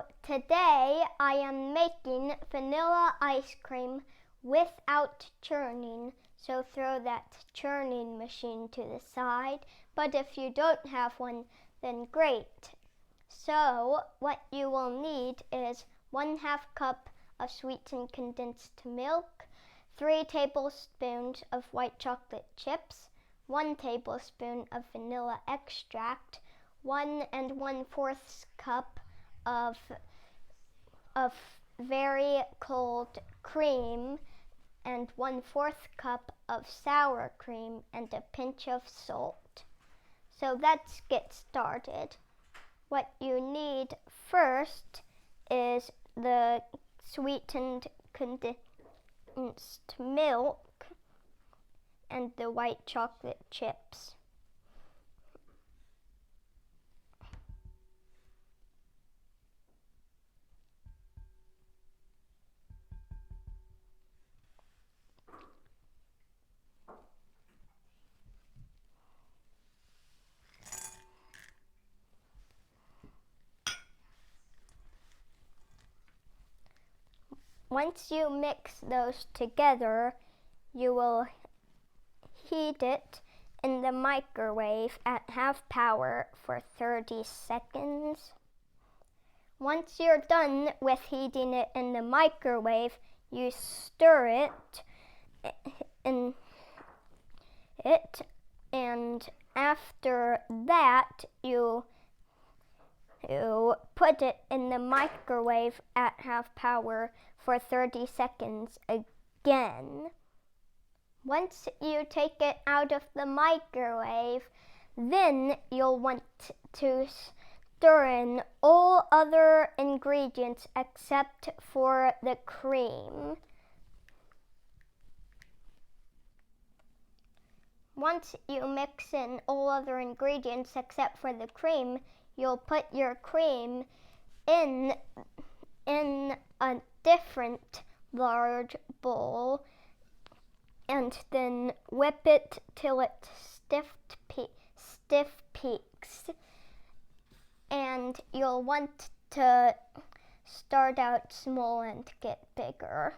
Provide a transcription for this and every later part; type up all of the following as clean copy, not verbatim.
So today I am making vanilla ice cream without churning. So throw that churning machine to the side. But if you don't have one, then great. So what you will need is 1/2 cup of sweetened condensed milk, 3 tablespoons of white chocolate chips, 1 tablespoon of vanilla extract, 1 1/4 cup of very cold cream, and 1/4 cup of sour cream, and a pinch of salt. So let's get started. What you need first is the sweetened condensed milk and the white chocolate chips. Once you mix those together, you will heat it in the microwave at half power for 30 seconds. Once you're done with heating it in the microwave, you stir it and after that you put it in the microwave at half power for 30 seconds again. Once you take it out of the microwave, then you'll want to stir in all other ingredients except for the cream. Once you mix in all other ingredients except for the cream, you'll put your cream in a different large bowl and then whip it till it stiff peaks. And you'll want to start out small and get bigger.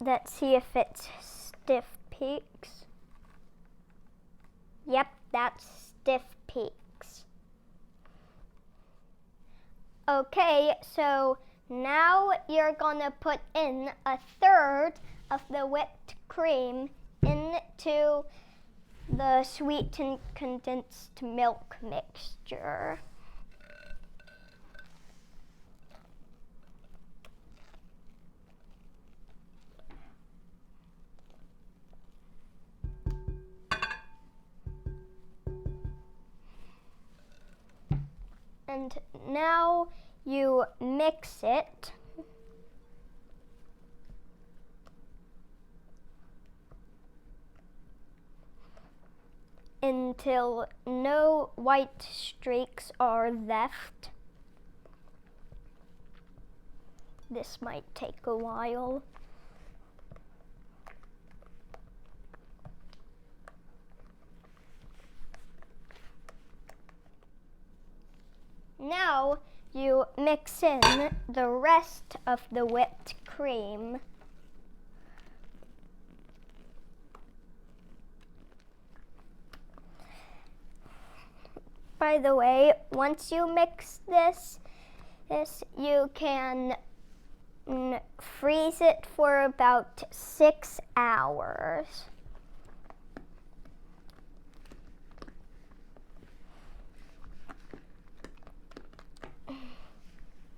Let's see if it's stiff peaks. Yep, that's stiff peaks. Okay, so now you're gonna put in 1/3 of the whipped cream into the sweetened condensed milk mixture. And now you mix it until no white streaks are left. This might take a while. Now you mix in the rest of the whipped cream. By the way, once you mix this you can freeze it for about 6 hours.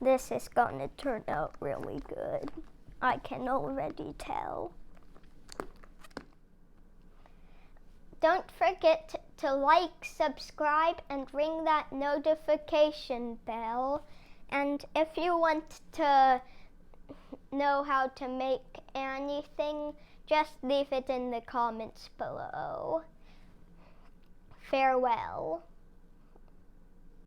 This is going to turn out really good. I can already tell. Don't forget to like, subscribe, and ring that notification bell. And if you want to know how to make anything, just leave it in the comments below. Farewell.